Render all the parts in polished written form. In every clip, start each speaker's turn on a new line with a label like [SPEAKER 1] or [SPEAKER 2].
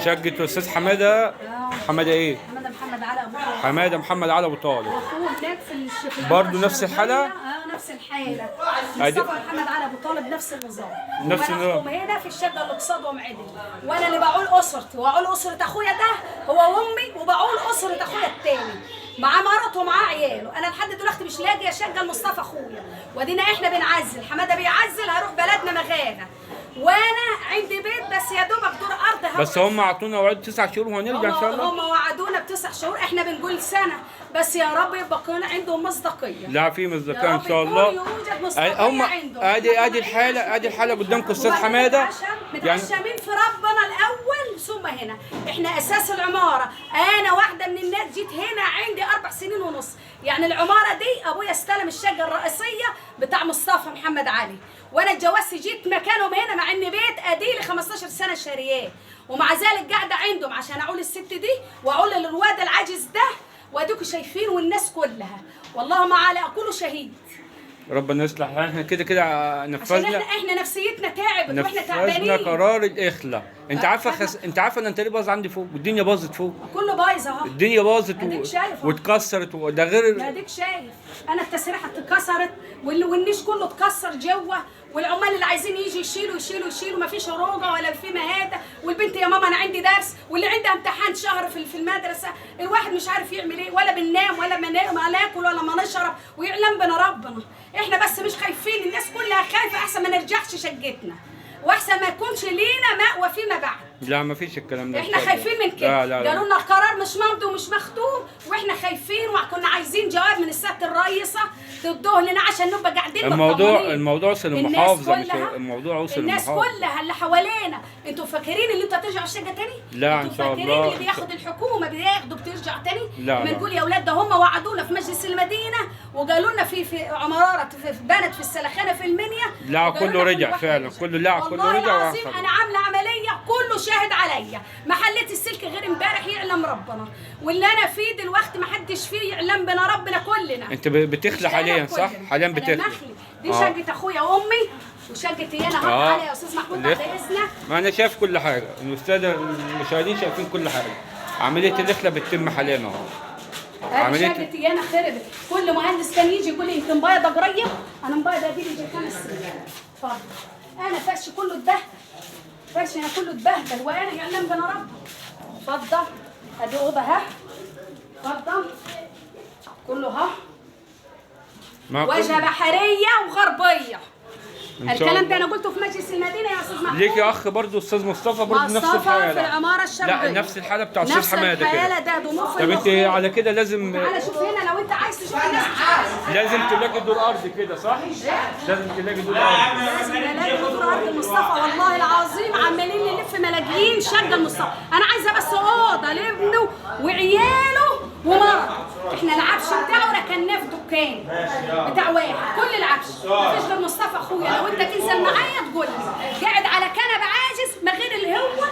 [SPEAKER 1] شقة الاستاذ حماده. حماده ايه؟
[SPEAKER 2] محمد علي ابو طالب.
[SPEAKER 1] حماده محمد علي ابو طالب.
[SPEAKER 2] واخوه هناك في
[SPEAKER 1] برضه نفس الحالة؟
[SPEAKER 2] نفس الحاله. مصطفى محمد علي ابو طالب نفس النظام.
[SPEAKER 1] نفس النظام.
[SPEAKER 2] وانا هنا في الشقه اللي قصادهم عدل، وانا اللي بعول اسرتي واعول اسره اخويا ده هو وامي، وبعول اسره اخويا التاني مع مرته ومع عياله. انا لحد دلوقتي مش لاقيه شقه لمصطفى اخويا، ودينا احنا بنعزل، حماده بيعزل هروح بلدنا مغاغه، وانا عندي بيت بس يا دوبك دور ارض.
[SPEAKER 1] بس هم اعطونا وعد 9 شهور وهنرجع ان شاء الله.
[SPEAKER 2] هم وعدونا ب9 شهور، احنا بنقول سنه بس يا رب يبقى عندهم مصداقيه.
[SPEAKER 1] لا في مصداقيه ان شاء الله.
[SPEAKER 2] يوجد مصداقيه
[SPEAKER 1] هم
[SPEAKER 2] عندهم.
[SPEAKER 1] ادي الحاله قدامكم استاذ حماده.
[SPEAKER 2] متعشمين في ربنا الاول ثم هنا. احنا اساس العماره، انا واحده من الناس جيت هنا عندي 4 سنين ونص، يعني العماره دي ابويا استلم الشقه الرئيسيه بتاع مصطفى محمد علي، وانا اتجوزت جيت مكانهم هنا مع ان بيت اديلي 15 سنه شارياه، ومع ذلك قاعده عندهم عشان اعول الست دي واعول الواد العاجز ده، واديكوا شايفين والناس كلها والله ما على اكل شهيد.
[SPEAKER 1] ربنا يصلح. احنا كده نفذنا،
[SPEAKER 2] عشان احنا نفسيتنا تعبت واحنا تعبانين.
[SPEAKER 1] نفذنا قرار الاخلاء. انت عارفه ان انت ليه باظ عندي فوق والدنيا باظت فوق.
[SPEAKER 2] كله بايظ اهو.
[SPEAKER 1] الدنيا باظت واتكسرت ده غير.
[SPEAKER 2] ما اديك شايف انا التسريحه اتكسرت والنيش كله اتكسر جوه، والعمال اللي عايزين يجي يشيلوا ما فيش روجه ولا في مهاده، والبنت يا ماما انا عندي درس واللي عندها امتحان شهر في المدرسه، الواحد مش عارف يعمل ايه، ولا بننام ولا ما ناكل ولا ما نشرب، ويعلم بنا ربنا. احنا بس مش خايفين، الناس كلها خايفه احسن ما نرجعش شقتنا، واحسن ما يكونش لينا مأوى فيما بعد.
[SPEAKER 1] لا ما فيش الكلام ده.
[SPEAKER 2] احنا خايفين من كده.
[SPEAKER 1] لا.
[SPEAKER 2] قالوا لنا القرار مش ممضي ومش مختوم، واحنا خايفين وكنا عايزين جواب من السياده الرئيسه تدوه لنا عشان نبقى قاعدين مطمنين.
[SPEAKER 1] الموضوع وصل للمحافظه، الموضوع وصل
[SPEAKER 2] الناس كلها اللي حوالينا. انتوا فاكرين ان انتوا هترجعوا الشقه تاني؟
[SPEAKER 1] لا ان شاء الله.
[SPEAKER 2] فاكرين اللي بياخد الحكومه بياخدوا بترجع تاني؟
[SPEAKER 1] لا
[SPEAKER 2] بنقول يا اولاد ده هم وعدونا في مجلس المدينه وقالوا لنا في عمارات في بنت في السلخانه في المنيا.
[SPEAKER 1] لا كله رجع فعلا، كله رجع.
[SPEAKER 2] والله العظيم انا عامله عمليه كله شاهد عليا، ما حليت السلك غير امبارح يعلم ربنا، واللي انا فيه دلوقتي ما حدش فيه يعلم بنا ربنا كلنا.
[SPEAKER 1] انت بتخلى حاليا صح؟ حاليا بتخلى.
[SPEAKER 2] دي شقه اخويا وامي وشقتي انا اهو. تعالى يا استاذ محمود بعد اذنك.
[SPEAKER 1] ما انا شايف كل حاجه، الساده المشاهدين شايفين كل حاجه. عمليه الاخلاء بتتم حاليا اهو.
[SPEAKER 2] عمليه شقتي انا خربت، كل مهندس كان يجي يقول لي انت مبيضه قريب، انا مبيضه دي يجي 5 سنين. اتفضل. انا فرشي كله اتبهدل، فرشي انا كله اتبهدل وانا يعلم بنا ربنا. اتفضل ادي اوضه اهي، اتفضل كله اهو، وجهه بحريه وغربيه. الكلام ده انا قلته في مجلس المدينه يا استاذ محمود.
[SPEAKER 1] ليك اخ برضه استاذ مصطفى برضه نفس الحاله.
[SPEAKER 2] في العماره الشرقيه.
[SPEAKER 1] لا نفس الحاله بتاع استاذ حماده كده.
[SPEAKER 2] نفس الحاله ده ضمور.
[SPEAKER 1] طب انت على كده لازم
[SPEAKER 2] تعالى شوف هنا لو انت عايز تشوف الناس مش عايز.
[SPEAKER 1] لازم تلاقي دور ارض كده صح؟ لازم تلاقي دور ارض.
[SPEAKER 2] لازم نلاقي دور ارض مصطفى، والله العظيم عمالين نلف ملاجئين شقه لمصطفى. انا عايزه بس اوضه لابنه وعياله ومرض. احنا العفش بتاعه ركناه في دكان بتاع واحد، كل العفش مفيش غير مصطفى اخويا. لو انت تنزل معايا تقول لي قاعد على كنبه عاجز ما غير اللي هو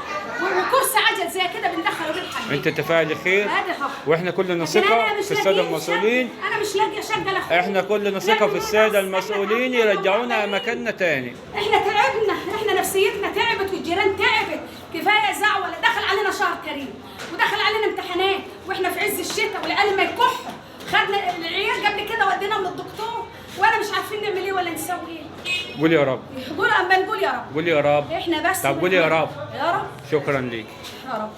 [SPEAKER 2] وكرسي عجل زي كده بندخله بالحمام.
[SPEAKER 1] انت تفاعل خير واحنا كلنا ثقه في الساده المسؤولين.
[SPEAKER 2] انا مش لاقيه شقه لاخويا.
[SPEAKER 1] احنا كلنا ثقه في الساده المسؤولين يرجعونا مكاننا تاني.
[SPEAKER 2] احنا تعبنا، احنا نفسيتنا تعبت والجيران تعبت، كفايه زعوله. دخل علينا شهر كريم ودخل علينا امتحانات واحنا في عز الشتاء والعيال ما يكحوا. خدنا العيال قبل كده وديناهم للدكتور وانا مش عارفين نعمل ايه ولا نسوي ايه.
[SPEAKER 1] قول يا رب.
[SPEAKER 2] قول اما نقول يا رب.
[SPEAKER 1] قول يا رب.
[SPEAKER 2] احنا بس
[SPEAKER 1] طب قول يا رب.
[SPEAKER 2] يا رب.
[SPEAKER 1] شكرا ليك.
[SPEAKER 2] يا رب.